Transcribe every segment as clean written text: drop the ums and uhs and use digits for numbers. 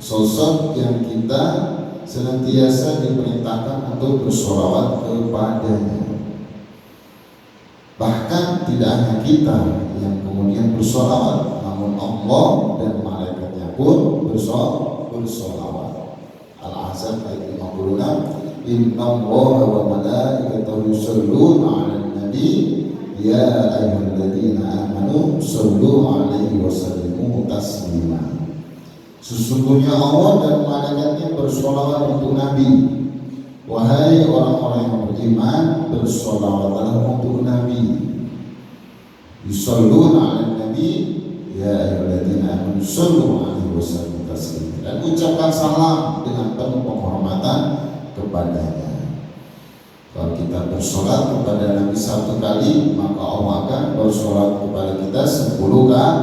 sosok yang kita senantiasa diperintahkan untuk bersolawat kepadanya. Bahkan tidak hanya kita yang kemudian bersolawat, namun Allah dan malaikatnya pun bersolawat. Al-Ahzab ayat 56, Innallaha wa malaikatahu yusholluna 'alan nabi ya ayyuhalladzina amanu shollu 'alaihi wa sallimu taslima. Sesungguhnya Allah dan malaikatnya bersolawat untuk Nabi. Wahai orang-orang yang beriman, bersolawatlah untuk Nabi. Yusholluna 'alan nabi ya ayyuhalladzina amanu shollu 'alaihi wa sallimu taslima. Dan ucapkan salam dengan penuh penghormatan kepadanya. Kalau kita bersolat kepada Nabi 1 kali, maka Allah akan bersolat kepada kita 10 kali.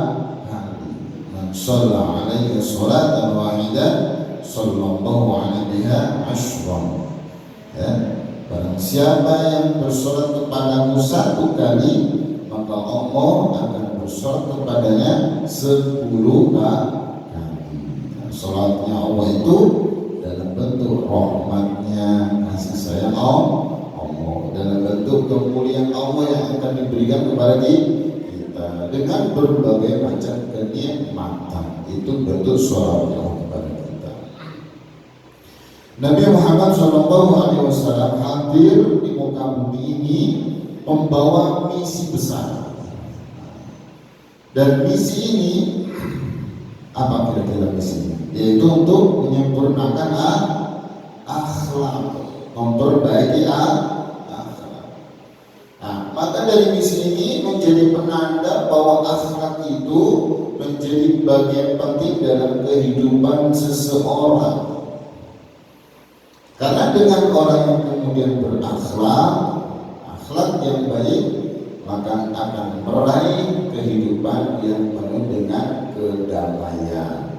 Man shalla 'alaihi sholatan wahidah sallallahu 'alaihi ashran. Ya, barang siapa yang bersolat kepadamu 1 kali, maka Allah akan bersolat kepadanya 10 kali. Salatnya Allah itu dalam bentuk rahmatnya, kasih sayang Allah, dalam bentuk kemuliaan Allah yang akan diberikan kepada kita dengan berbagai macam kenikmatan. Itu bentuk salatnya Allah kepada kita. Nabi Muhammad SAW hadir di muka bumi ini membawa misi besar. Dan misi ini, apa kira-kira misinya? Yaitu untuk menyempurnakan akhlak, memperbaiki akhlak. Nah, maka dari misi ini menjadi penanda bahwa akhlak itu menjadi bagian penting dalam kehidupan seseorang. Karena dengan orang yang kemudian berakhlak, akhlak yang baik, maka akan meraih kehidupan yang penuh dengan kedamaian,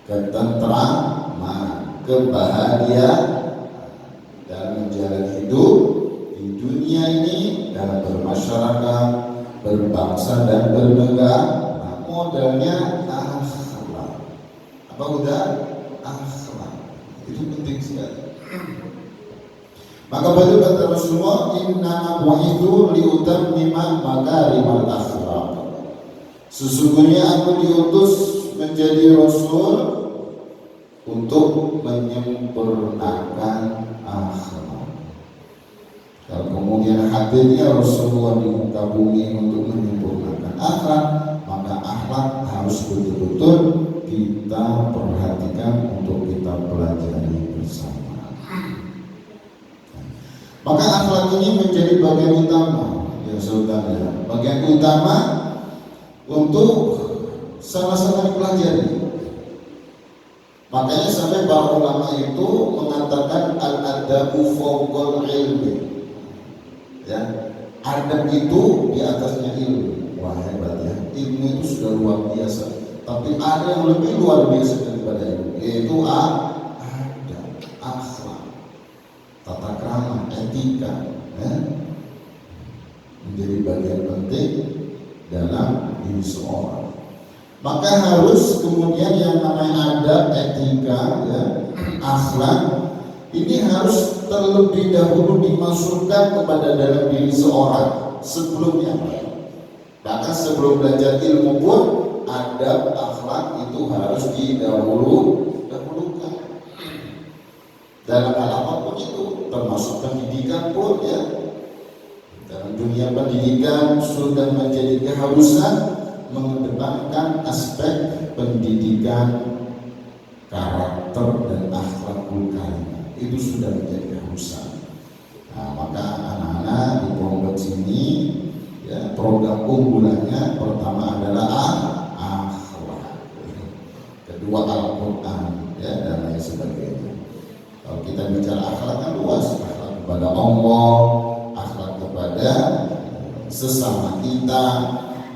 ketentraman, kebahagiaan dalam menjalani hidup di dunia ini, dalam bermasyarakat, berbangsa dan bernegara. Nah, modalnya akhlak. Apa udah? Akhlak. Itu penting sekali. Maka betul kata Rasulullah, inna bu'itsu liutammima makarimal akhlaq. Sesungguhnya aku diutus menjadi rasul untuk menyempurnakan akhlak. Kalau kemudian hadirnya Rasulullah di muka bumi untuk menyempurnakan akhlak, maka akhlak harus betul-betul kita perhatikan untuk kita pelajari bersama. Maka akhlak ini menjadi bagian utama, ya saudara, bagian utama untuk sama-sama dipelajari. Makanya sampai para ulama itu mengatakan al-adabu fawqal ilmi. Ya, adab itu di atasnya ilmu. Wah, hebat ya. Ilmu itu sudah luar biasa. Tapi ada yang lebih luar biasa daripada ilmu, yaitu adab, akhlak, tata krama, etika, ya, menjadi bagian penting dalam diri seorang. Maka harus kemudian yang namanya adab, etika, ya, akhlak ini harus terlebih dahulu dimasukkan kepada dalam diri seorang sebelumnya. Bahkan sebelum belajar ilmu pun adab, akhlak itu harus didahulukan. Dalam hal apapun itu, termasuk pendidikan pun, ya. Dalam dunia pendidikan sudah menjadi keharusan mengedepankan aspek pendidikan karakter dan akhlakul karimah. Itu sudah menjadi keharusan. Nah, maka anak-anak di pondok sini, ya, program unggulannya pertama adalah akhlak, kedua Al-Quran, ya, dan lain sebagainya. Kalau kita bicara akhlak kan luas, akhlak kepada Allah, akhlak kepada sesama kita,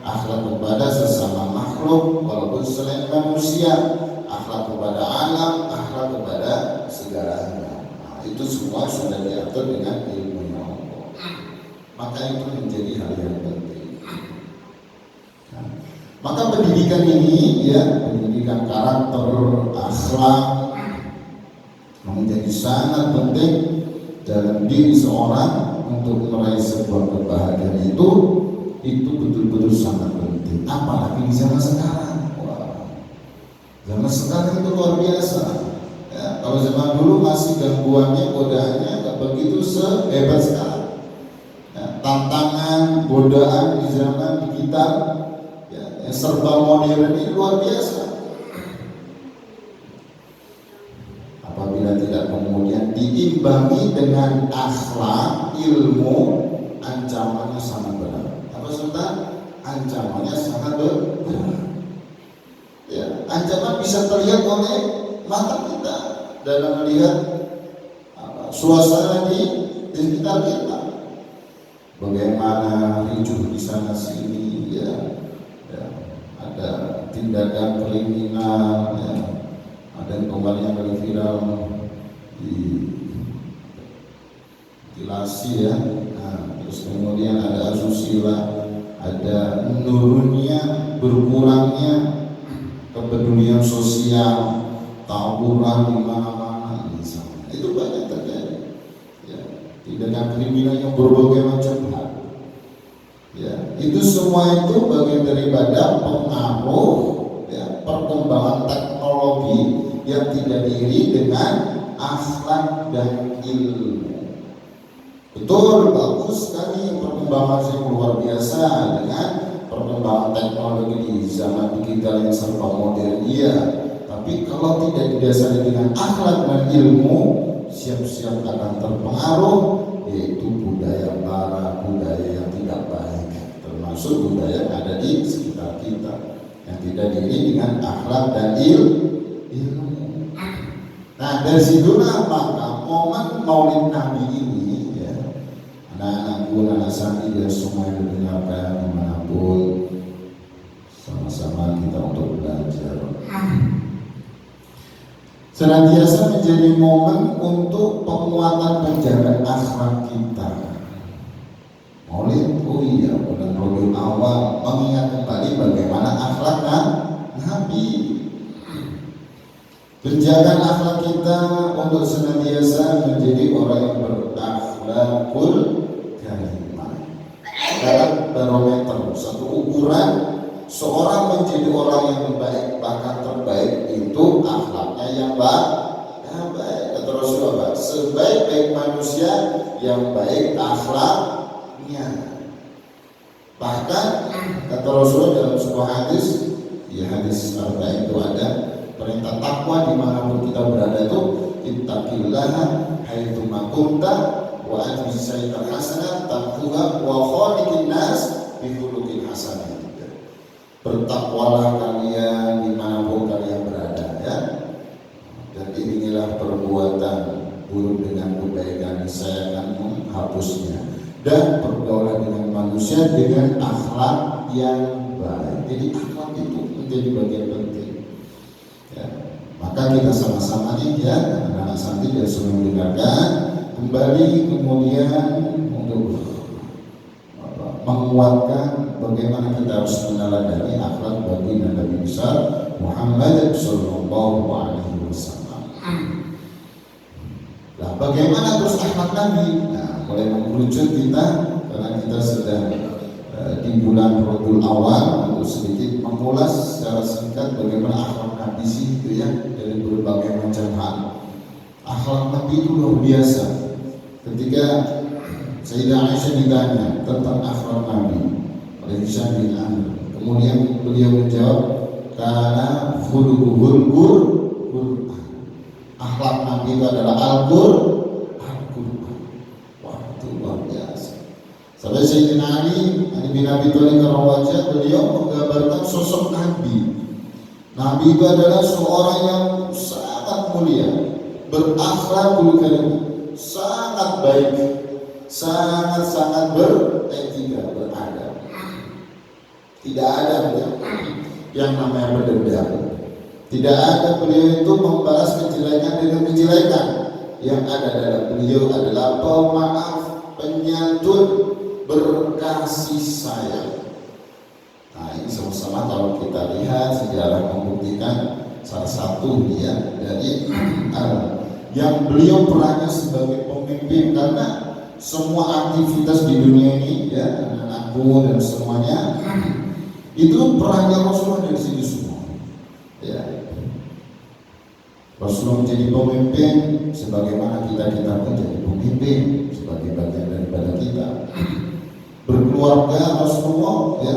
akhlak kepada sesama makhluk walaupun selain manusia, akhlak kepada alam, akhlak kepada segalanya. Nah, itu semua sudah diatur dengan ilmu Allah. Maka itu menjadi hal yang penting. Nah, Maka pendidikan ini ya, pendidikan karakter, akhlak menjadi sangat penting dalam diri seorang untuk meraih sebuah kebahagiaan itu betul-betul sangat penting. Apalagi di zaman sekarang. Wah, zaman sekarang itu luar biasa. Ya, kalau zaman dulu masih gangguannya, godaannya nggak begitu sehebat sekarang. Ya, tantangan, godaan di zaman digital yang serba modern ini luar biasa. Apabila tidak kemudian diimbangi dengan akhlak, ilmu, ancamannya sangat berat. Apa Sultan? Ancamannya sangat berat. Ya, ancaman bisa terlihat oleh mata kita dalam melihat suasana di sekitar kita. Bagaimana ricuh di sana sini, ya, ada tindakan kriminal, ya, ada kemarin yang lagi viral di Lasi ya, terus kemudian ada asusila, ada menurunnya, berkurangnya kepedulian sosial, tawuran di mana-mana, misalnya itu banyak terjadi. Ya, tindakan kriminal yang berbagai macam hal. Ya, itu semua itu bagian daripada pengaruh ya, perkembangan teknologi yang tidak diiringi dengan akhlak dan ilmu. Betul, bagus sekali perkembangan yang luar biasa dengan perkembangan teknologi di zaman digital yang serba modern, iya. Tapi kalau tidak didasari dengan akhlak dan ilmu, siap-siap akan terpengaruh, yaitu budaya barat, budaya yang tidak baik, termasuk budaya yang ada di sekitar kita yang tidak diiringi dengan akhlak dan ilmu. Nah, dari situlah maka momen Maulid Nabi ini ya, anak-anakku, anak santri dan semua yang mendengarkan dimanapun, sama-sama kita untuk belajar. Senantiasa menjadi momen untuk penguatan penjagaan akhlak kita. Maulid, oh iya, bulan Rabiul Awal mengingat kembali bagaimana akhlak Nabi. Penjagaan akhlak kita untuk senantiasa menjadi orang yang berakhlakul karimah. Dalam barometer, satu ukuran seorang menjadi orang yang baik, bahkan terbaik itu akhlaknya yang baik. Kata Rasulullah, sebaik-baik manusia yang baik akhlaknya. Bahkan kata Rasulullah dalam sebuah hadis, ya hadis arba'in itu ada perintah takwa dimanapun kita berada itu, ittaqillaha haitsu ma kunta wa atbi sayyi'al hasanah taqwa wa khaliqin nas bi khuluqin hasanah. Bertakwalah kalian dimanapun kalian berada ya, dan inilah perbuatan buruk dengan kebaikan, saya akan menghapusnya, dan pergaulan dengan manusia dengan akhlak yang baik. Jadi akhlak itu menjadi bagian penting ya. Maka kita sama-sama nih ya, anak-anak santri dan semua mendengarkan kembali kemudian untuk menguatkan bagaimana kita harus meneladani akhlak baginda Nabi besar Muhammad Sallallahu Alaihi Wasallam. Nah, bagaimana terus akhlak Nabi? Nah, mulai mengerucut kita karena kita sedang di bulan Rabiul Awal untuk sedikit mengulas secara singkat bagaimana akhlak Nabi sih itu ya, dari berbagai macam hal. Akhlak Nabi itu luar biasa. Ketika Sayyidah Aisyah ditanya tentang akhlak Nabi oleh Hisham bin Amr, kemudian beliau menjawab, karena khuluquhul Qur'an. Akhlak Nabi itu adalah Al-Qur'an. Wah, itu luar biasa. Sampai Sayyidina Ali bin Abi Thalib karawajah, beliau menggambarkan sosok Nabi. Nabi itu adalah seorang yang sangat mulia, berakhlakul karimah, sangat baik, sangat beretika, beradab. Tidak ada yang namanya berdendam. Tidak ada beliau itu membalas kejelekan dengan kejelekan. Yang ada dalam beliau adalah pemaaf, penyantun, berkasih sayang. Nah ini sama-sama kalau kita lihat sejarah membuktikan salah satu ya dari yang beliau perannya sebagai pemimpin, karena semua aktivitas di dunia ini ya, anak-anakku dan semuanya itu perannya Rasulullah dari situ semua ya. Rasulullah menjadi pemimpin, sebagaimana kita pun jadi pemimpin sebagai bagian daripada kita. Berkeluarga Rasulullah ya,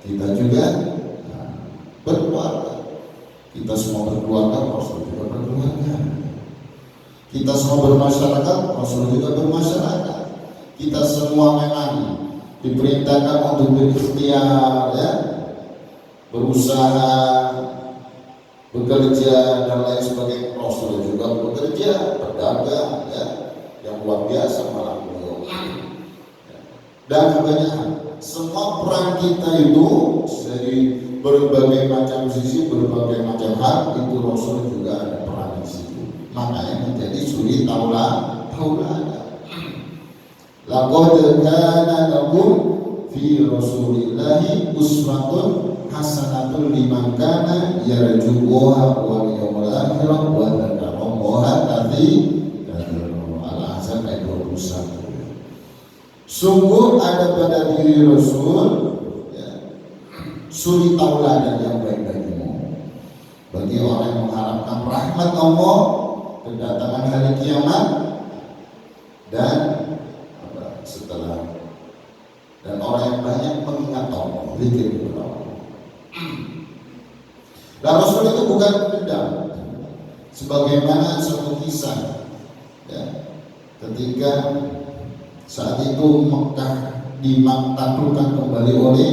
kita juga berkeluarga. Kita semua berkeluarga, Rasul juga berkeluarga. Kita semua bermasyarakat, Rasul juga bermasyarakat. Kita semua memang diperintahkan untuk berikhtiar ya, berusaha, bekerja dan lain sebagainya. Rasul juga bekerja, berdagang ya, yang luar biasa malah beliau. Dan kebanyakan semua peran kita itu dari berbagai macam sisi, berbagai macam hal itu Rasul juga ada peran di situ. Makanya menjadi suri tauladan. Laqad kana lakum fi Rasulillahi uswatun hasanatun liman kana yarjullaha wal yawmal akhir wa dzakarallaha katsiran. Al-Ahzab ayat 21. Sungguh ada pada diri Rasul ya, suri tauladan yang baik bagimu, bagi orang yang mengharapkan rahmat Allah, kedatangan hari kiamat, dan setelah, dan orang yang banyak mengingat Allah, zikir kepada Allah. Dan Rasul itu bukan dendam, sebagaimana satu kisah ya, ketika saat itu Mekah ditaklukkan kembali oleh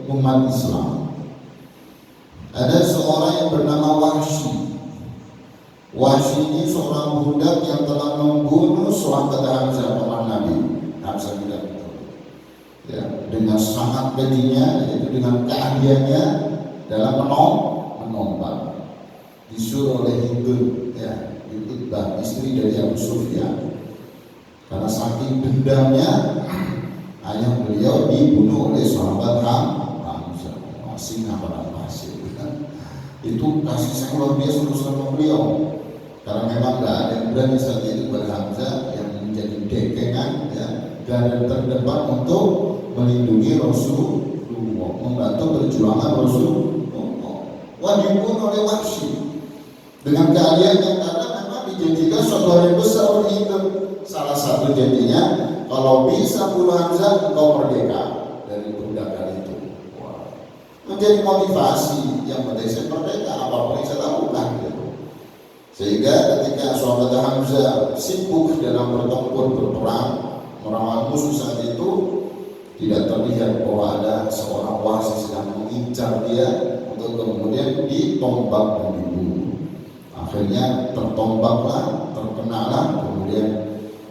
umat Islam. Ada seorang yang bernama Wahsy. Wahsy ini seorang budak yang telah membunuh sahabat Hamzah teman Nabi. Hamzah tidak betul. Ya, dengan sangat kejinya, yaitu dengan keahliannya dalam menombak. Disuruh oleh Hindun, ya, Utbah, istri dari Abu Sufyan. Karena saking dendamnya, ayah beliau dibunuh oleh sahabat Hamzah. Masih apa masih kan? Itu kasih sayang luar biasa sama beliau. Karena memang tidak ada yang berani saat itu kepada Hamzah yang menjadi dekengan ya, garda terdepan untuk melindungi Rasulullah, membantu perjuangan Rasulullah. Wah, dibunuh oleh Wahsy dengan keahliannya, karena memang dijanjikan suatu hari besar oleh itu. Salah satu janjinya, kalau bisa bunuh Hamzah, engkau merdeka dari perbudakan itu. Wah, menjadi motivasi yang penting saya merdeka, apapun yang saya lakukan gitu. Sehingga ketika sahabat Hamzah sibuk dalam bertempur, berperang, melawan musuh saat itu, tidak terlihat bahwa ada seorang Wahsy sedang mengincar dia untuk kemudian ditombak dan dibunuh. Akhirnya tertombaklah, terkenalah, kemudian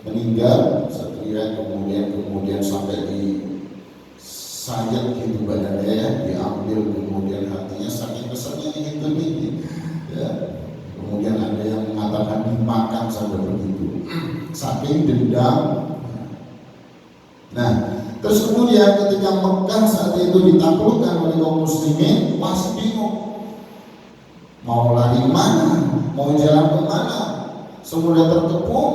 meninggal satria, kemudian sampai di sayat gitu badannya ya, diambil kemudian hatinya, saking besarnya itu nih ya. Kemudian ada yang mengatakan dimakan sampai begitu, saking dendam. Nah, terus kemudian ketika Mekah saat itu ditaklukkan oleh kaum muslimin, masih bingung mau lari kemana, mau jalan kemana, semua terkepung,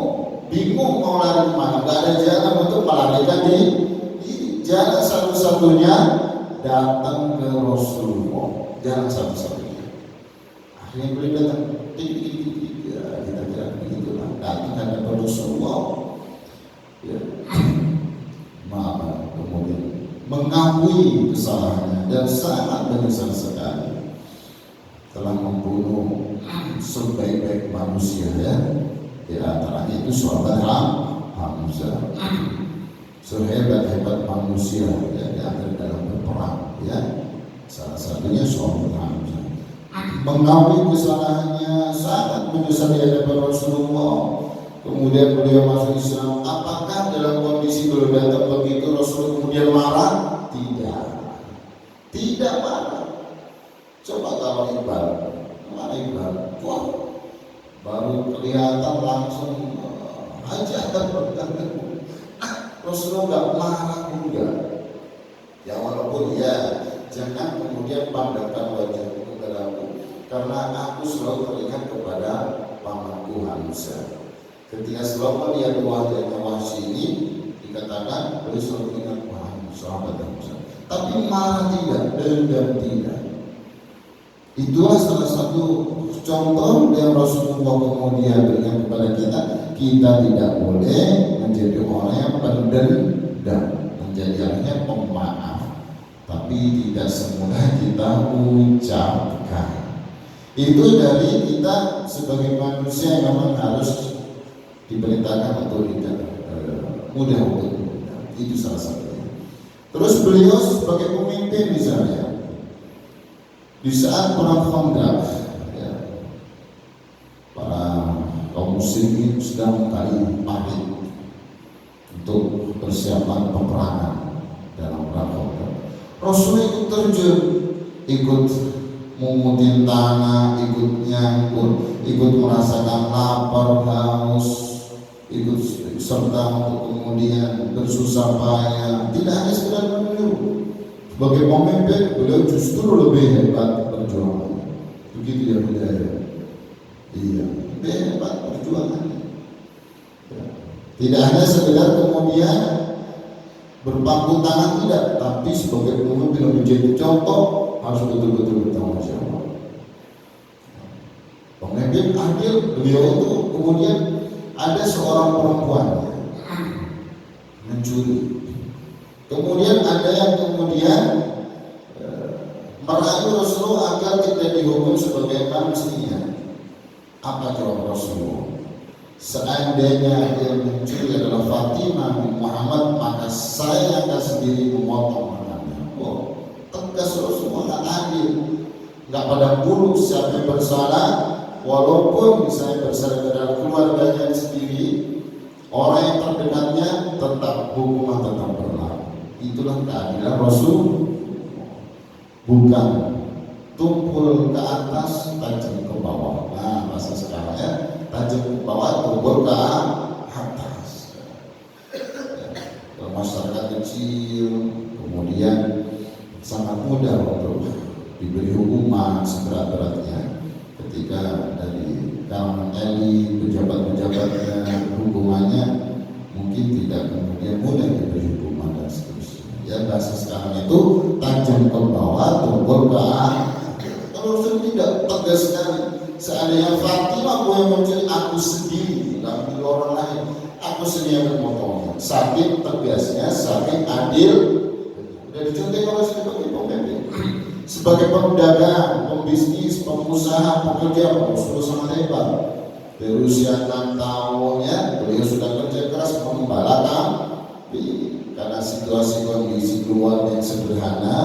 bingung mau lari kemana, gak ada jalan untuk melarikan diri. Jalan satu-satunya datang ke Rasulullah, jalan satu-satunya. Akhirnya beliau datang, ya, kita kira begitulah, datang ke Rasulullah, ya, maaf, kemudian mengakui kesalahannya dan sangat menyesal sekali telah membunuh sebaik-baik manusia ya. Di antaranya itu sahabat Hamzah, sehebat-hebat manusia ya, diambil dalam berperang ya, salah satunya sahabat Hamzah. Mengakui kesalahannya, sangat menyesal di hadapan Rasulullah. Kemudian beliau masuk Islam. Apakah dalam kondisi beliau datang begitu Rasul kemudian marah? Tidak marah. Coba kalau Iqbal, mana Iqbal? Wah, baru kelihatan langsung aja Rasulullah nggak marah juga. Ya walaupun ya Jangan kemudian pandangkan wajahmu kepadaku, karena aku selalu teringat kepada pamanku Hamzah. Ketika selalu melihat wajahnya Wahsy ini, dikatakan beliau selalu ingat sahabat Hamzah. Tapi marah tidak, dendam tidak. Itulah salah satu contoh yang Rasulullah kemudian berikan kepada kita. Kita tidak boleh menjadi orang yang pendendam, menjadi akhirnya pemaaf, tapi tidak semudah kita ucapkan. Itu dari kita sebagai manusia yang memang harus diperintahkan untuk tidak mudah untuk mendendam. Itu salah satunya. Terus beliau sebagai pemimpin misalnya di saat perang Khandaq, ya, para kaum muslimin sedang mencari parit untuk persiapan peperangan dalam perang Khandaq. Rasul ikut terjun, ikut mengutin tanah, ikut nyangkut, ikut merasakan lapar, haus, ikut serta untuk kemudian bersusah payah. Tidak hanya sekedar menyuruh. Sebagai pemimpin, beliau justru lebih hebat perjuangan. Begitu ya budaya. Iya, lebih hebat perjuangannya. Tidak hanya sekedar kemudian berpangku tangan, tidak, tapi sebagai pemimpin menjadi contoh harus betul-betul bertanggung jawab. Pemimpin adil, beliau itu kemudian ada seorang perempuan mencuri. Kemudian ada yang kemudian merayu Rasulullah agar tidak dihukum sebagaimana mestinya. Apa jawab Rasulullah? Seandainya yang mencuri adalah Fatimah bin Muhammad, maka saya akan sendiri memotong tangannya. Oh, tegas Rasulullah, adil, nggak pada bulu siapa yang bersalah, walaupun misalnya bersalah dalam keluarganya sendiri, orang yang terdekatnya tetap hukuman tetap berlaku. Itulah keadilan Rasul, bukan tumpul ke atas tajam ke bawah. Nah, bahasa sekarang ya, tajam ke bawah, tumpul ke atas. Ya, masyarakat kecil kemudian sangat mudah untuk diberi hukuman seberat-beratnya ketika dari kalangan elit, pejabat-pejabatnya, hukumannya mungkin tidak kemudian mudah diberi hukuman dan seterusnya. Ya, bahasa sekarang itu tajam ke bawah, tumpul ke atas. Kalau Rasul tidak tegas sekali. Seandainya Fatimah yang mencuri, aku sendiri, nggak pilih orang lain, aku sendiri yang memotongnya. Saking tegasnya, saking adil. Sudah dicontohkan oleh sebagai pemimpin, sebagai pedagang, pembisnis, pengusaha, pekerja. Rasul sangat hebat. Dari usia 6 tahun ya, beliau sudah kerja keras membala kambing. Karena situasi kondisi keluarga yang sederhana,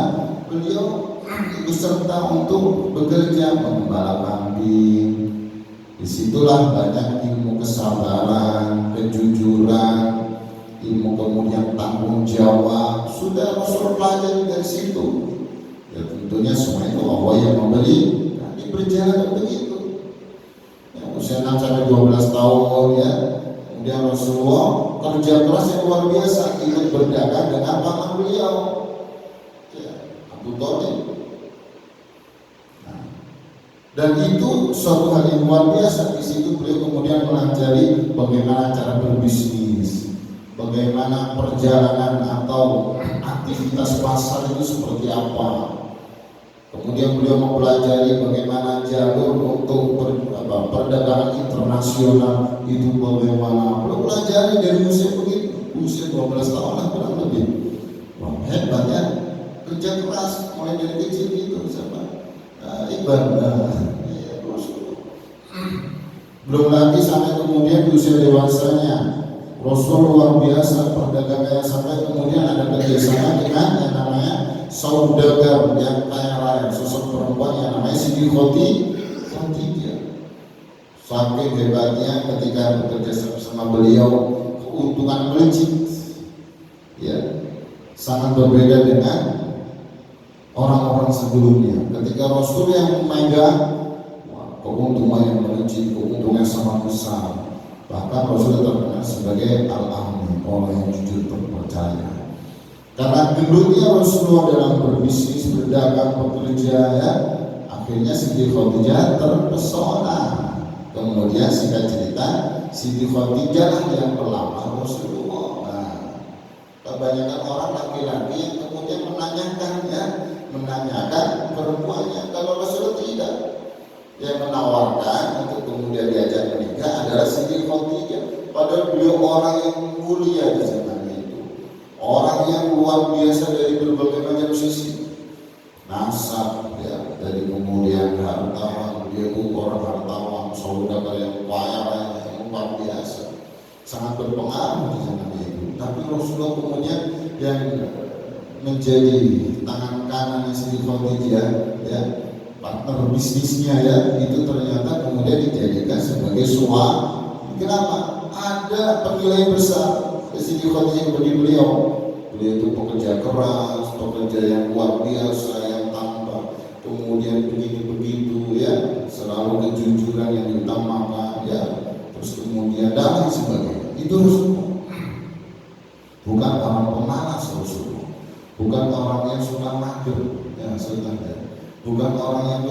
beliau ikut serta untuk bekerja membala kambing. Disitulah banyak ilmu kesabaran, kejujuran, ilmu kemudian tanggung jawab. Sudah Rasul pelajari dari situ. Ya tentunya semua itu Allah yang memberi. Nah, ini berjalan begitu. Ya, usia 6 sampai 12 tahun ya. Kemudian Rasulullah kerja keras yang luar biasa, ikut berdagang dengan paman beliau, ya, Abu Thalib. Nah, dan itu suatu hal yang luar biasa. Di situ beliau kemudian mempelajari bagaimana cara berbisnis, bagaimana perjalanan atau aktivitas pasar itu seperti apa. Kemudian beliau mempelajari bagaimana jalur untuk perdagangan internasional itu bagaimana. Beliau pelajari dari usia begitu, usia 12 tahun lah kurang lebih. Wah, hebat ya, kerja keras mulai dari kecil gitu sama ibadah. Ya, belum lagi sampai kemudian di usia dewasanya. Rasul luar biasa perdagangannya sampai kemudian ada kerjasama dengan yang namanya saudagar yang kaya raya, sosok perempuan yang namanya Siti Khadijah. Saking hebatnya ketika bekerja sama beliau, keuntungan melejit, ya sangat berbeda dengan orang-orang sebelumnya. Ketika Rasul yang memegang, keuntungan yang melejit, keuntungan yang sangat besar. Bahkan Rasul terkenal sebagai al-amin, orang yang jujur terpercaya. Karena gendutnya Rasulullah dalam berbisnis, berdagang, bekerja, ya, akhirnya Siti Khadijah terpesona. Kemudian singkat cerita, Siti Khadijah yang melamar Rasulullah. Nah, kebanyakan orang laki-laki yang kemudian menanyakan perempuannya. Kalau Rasulullah tidak, yang menawarkan untuk kemudian diajak menikah adalah Siti Khadijah. Padahal beliau orang yang mulia di zaman itu, orang yang luar biasa dari berbagai macam sisi, nasab, ya, dari kemudian hartawan, dia itu orang hartawan, saudara yang kaya, yang luar biasa, sangat berpengaruh di zaman itu. Tapi Rasulullah kemudian yang menjadi tangan kanan Siti Khadijah, ya, partner bisnisnya, ya, itu ternyata kemudian dijadikan sebagai suami. Kenapa? Ada penilaian besar Siti Khadijah bagi beliau. Beliau itu pekerja keras, pekerja yang luar biasa, yang tambah, kemudian begini-begitu, ya, selalu kejujuran yang diutamakan, ya, terus kemudian dan lain sebagainya. Itu Rasulullah. Bukan orang pemalas Rasulullah, bukan orang yang suka mager, ya, saudara. Bukan orang yang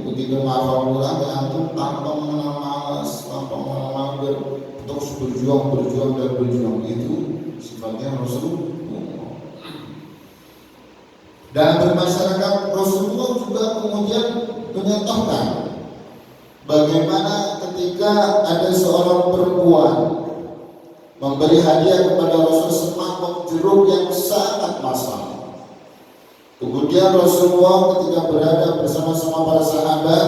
begitu hafal Quran antum tanpa mengenal malas, tanpa mengenal mager, terus berjuang. Itu sifatnya Rasulullah. Dan bermasyarakat Rasulullah juga kemudian menyatakan bagaimana ketika ada seorang perempuan memberi hadiah kepada Rasul semangkuk jeruk yang sangat masam. Kemudian Rasulullah ketika berada bersama-sama para sahabat,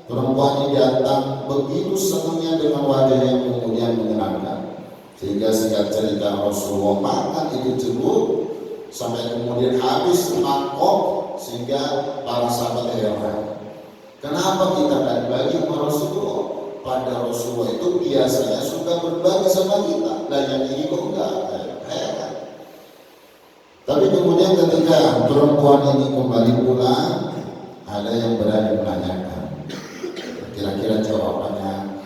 perempuan ini datang begitu senangnya dengan wajah yang kemudian menyenangkan, sehingga singkat cerita Rasulullah makan itu jeruk sampai kemudian habis semangkuk, sehingga para sahabat heran, kenapa kita tidak bagi sama Rasulullah? Pada Rasulullah itu biasanya suka berbagi sama kita, dan yang ini kok enggak, heran. Tapi kemudian ketika perempuan ini kembali pulang, ada yang berani menanyakan, kira-kira jawabannya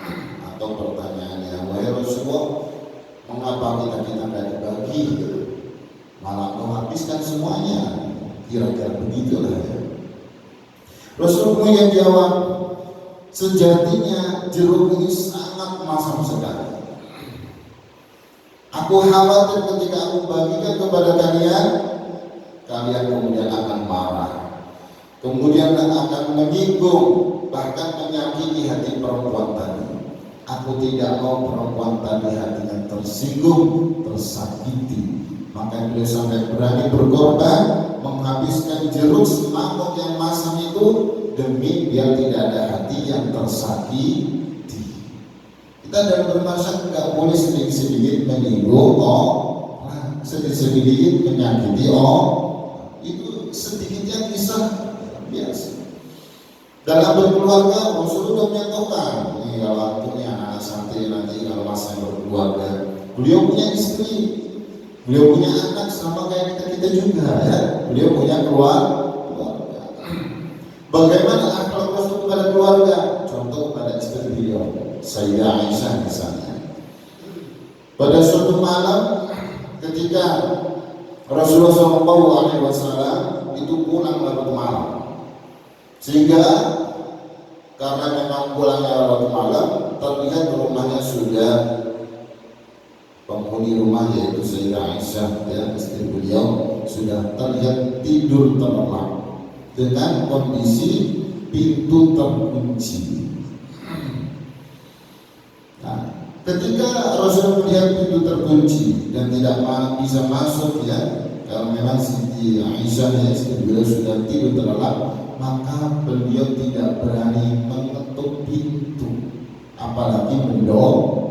atau pertanyaannya, wahai Rasulullah, mengapa kita tidak dibagi, malah menghabiskan semuanya? Kira-kira begitulah, ya. Rasulullah yang jawab, sejatinya jeruk ini sangat masam sekali. Aku khawatir ketika aku bagikan kepada kalian kemudian akan marah, kemudian akan menyinggung, bahkan menyakiti hati perempuan tadi. Aku tidak mau perempuan tadi hatinya tersinggung, tersakiti. Maka beliau sampai berani berkorban menghabiskan jeruk semangkuk yang masam itu demi biar tidak ada hati yang tersakiti. Kita dalam bermasyarakat nggak boleh sedikit-sedikit menyinggung, sedikit-sedikit menyakiti, itu sedikitnya kisah biasa. Dalam berkeluarga Rasulullah menyatakan, ini kalau punya anak santri nanti kalau masa berkeluarga, beliau punya istri, beliau punya anak sama kayak kita juga, ya. Beliau punya keluarga. Bagaimana akhlak Rasul kepada keluarga? Contoh pada istri beliau, Sayyidah Aisyah misalnya. Pada suatu malam ketika Rasulullah SAW itu pulang larut malam, sehingga karena memang pulangnya larut malam, terlihat rumahnya sudah penghuni rumah yaitu Sayyidah Aisyah, ya, istri beliau sudah terlihat tidur terlelap dengan kondisi pintu terkunci. Nah, ketika Rasul melihat pintu terkunci dan tidak bisa masuk, ya, kalau memang Siti Aisyah istri beliau sudah tidur terlelap, maka beliau tidak berani mengetuk pintu, apalagi mendobrak.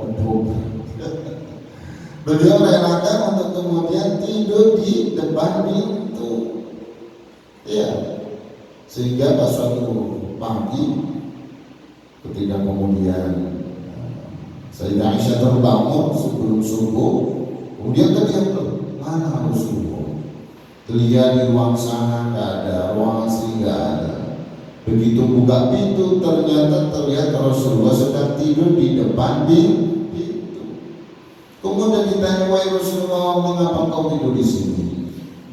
Beliau relakan untuk kemudian tidur di depan pintu, ya, sehingga pas suatu pagi ketika kemudian Sayyidah Aisyah terbangun sebelum subuh, kemudian terlihat mana Rasulullah. Terlihat di ruang sana nggak ada, ruang asli nggak ada. Begitu buka pintu ternyata terlihat Rasulullah sedang tidur di depan pintu. Kemudian ditanya, wahai Rasulullah, mengapa kau tidur di sini?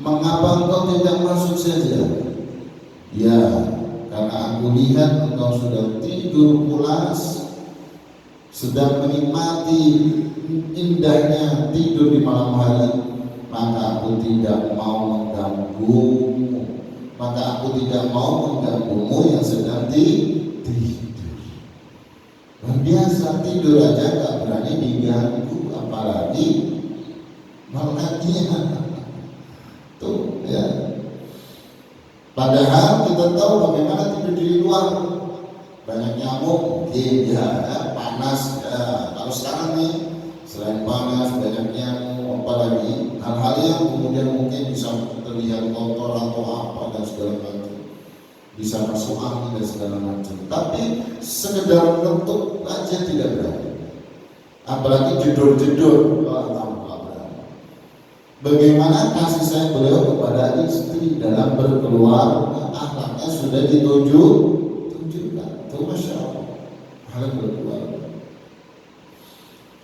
Mengapa engkau tidak masuk saja? Ya, karena aku lihat engkau sudah tidur pulas, sedang menikmati indahnya tidur di malam hari, maka aku tidak mau mengganggumu. Maka aku tidak mau mengganggumu yang sedang tidur. Biasa tidur aja gak berani diganggu, apalagi malamnya. Tuh ya. Padahal kita tahu bagaimana tidur di luar, banyak nyamuk mungkin ya, panas ya. Kalau sekarang nih selain panas banyak nyamuk, apalagi hal-hal yang kemudian mungkin bisa terlihat kotor atau apa dan segala macam, bisa masuk angin dan segala macam. Tapi sekedar lentuk aja tidak berani, apalagi jedor-jedor. Bagaimana kasih sayang beliau kepada istri dalam berkeluarga, akhlaknya sudah ditunjukkan. Itu Masya Allah, akhlak berkeluarga.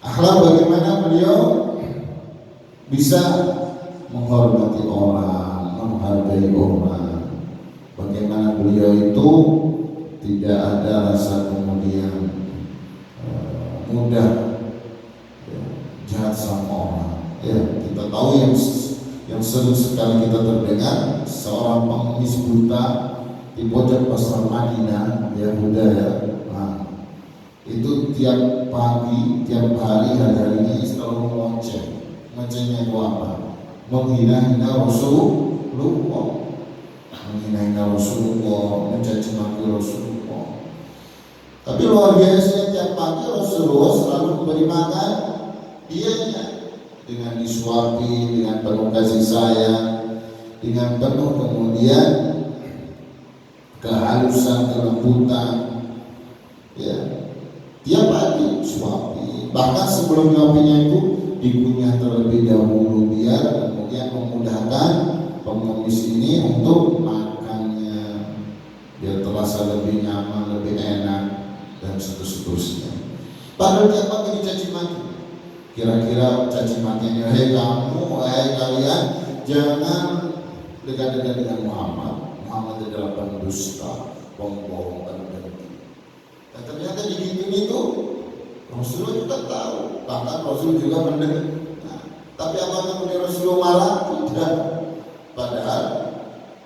Akhlak bagaimana beliau bisa menghormati orang, menghargai orang. Bagaimana beliau itu tidak ada rasa kemudian mudah jahat sama orang. Ya, kita tahu yang sering sekali kita terdengar seorang pengemis buta di pojok pasar Madinah, Yahuda ya. Nah, itu tiap pagi, tiap hari-harinya selalu ngoceh. Ngocehnya itu apa? Menghina-hina Rasulullah, menghina-hina Rasulullah, mencaci maki Rasulullah. Tapi luar biasa, tiap pagi Rasulullah selalu memberi makan dianya, dengan disuapi, dengan penuh kasih sayang, dengan penuh kemudian kehalusan, kelembutan. Ya, tiap pagi suapi. Bahkan sebelum nyuapinya itu dikunyah terlebih dahulu biar kemudian memudahkan pengemis ini untuk makannya, biar terasa lebih nyaman, lebih enak dan seterusnya. Padahal tiap pagi dicaci maki. Kira-kira caci makinya, hei kamu, hei kalian, jangan dekat-dekat dengan Muhammad. Muhammad adalah pendusta, pembohong, penggenti. Dan ternyata digituin itu Rasulullah juga tahu, bahkan Rasul juga mendengar. Nah, tapi apakah kemudian Rasulullah marah? Tidak. Padahal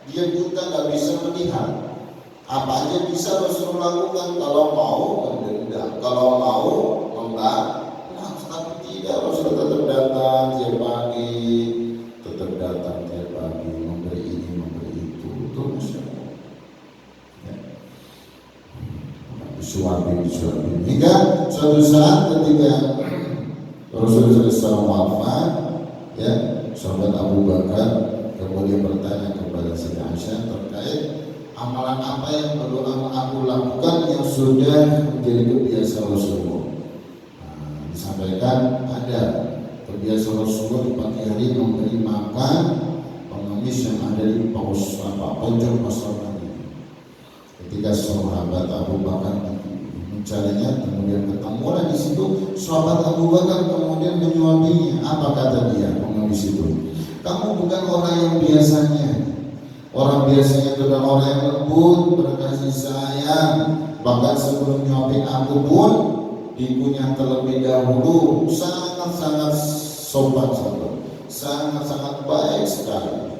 dia buta, nggak bisa melihat. Apa aja bisa Rasulullah lakukan, kalau mau mendendam, kalau mau membakar. Tidak, Rasulullah tetap datang tiap pagi, tetap datang tiap pagi, memberi ini, memberi itu Masya Allah. Ya. Disuapi. Hingga suatu saat ketika Rasulullah SAW wafat, ya, sahabat Abu Bakar kemudian bertanya kepada Siti Aisyah terkait amalan apa yang perlu aku lakukan yang sudah menjadi kebiasaan Rasulullah. Disampaikan ada kebiasaan Rasulullah di pagi hari memberi makan pengemis yang ada di pojok pasar Madinah. Ketika sahabat Abu Bakar mencarinya, kemudian ketemulah di situ sahabat Abu Bakar, kemudian menyuapinya. Apa kata dia pengemis itu? Kamu bukan orang yang biasanya. Orang biasanya itu adalah orang yang lembut, berkasih sayang. Bahkan sebelum nyuapin aku pun dikunyah terlebih dahulu, sangat-sangat sopan santun, sangat-sangat baik sekali.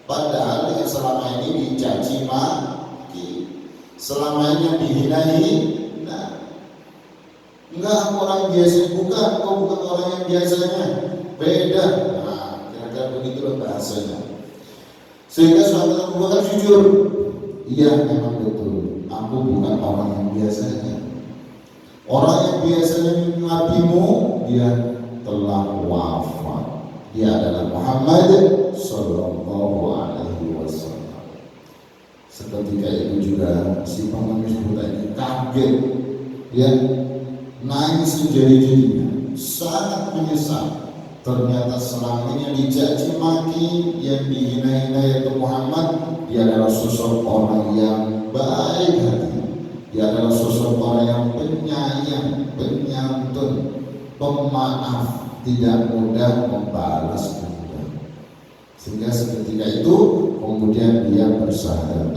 Padahal yang selama ini dicaci maki, selama ini dihina-hina. Enggak, orang biasa, bukan, kau bukan orang yang biasanya, beda. Nah, kira-kira begitulah bahasanya. Sehingga sahabat Abu Bakar jujur, iya memang betul, aku bukan orang yang biasanya. Orang yang biasanya menyuapimu, dia telah wafat. Dia adalah Muhammad Sallallahu Alaihi Wasallam. Seketika itu juga si pengemis buta ini kaget, ya, nangis menjadi-jadinya, sangat menyesal. Ternyata selama ini yang dicaci maki, yang dihina-hina yaitu Muhammad, dia adalah sosok orang yang baik hati. Dia adalah sosok orang yang penyayang, penyantun, pemaaf, tidak mudah membalas dendam. Sehingga seketika itu kemudian dia bersyahadat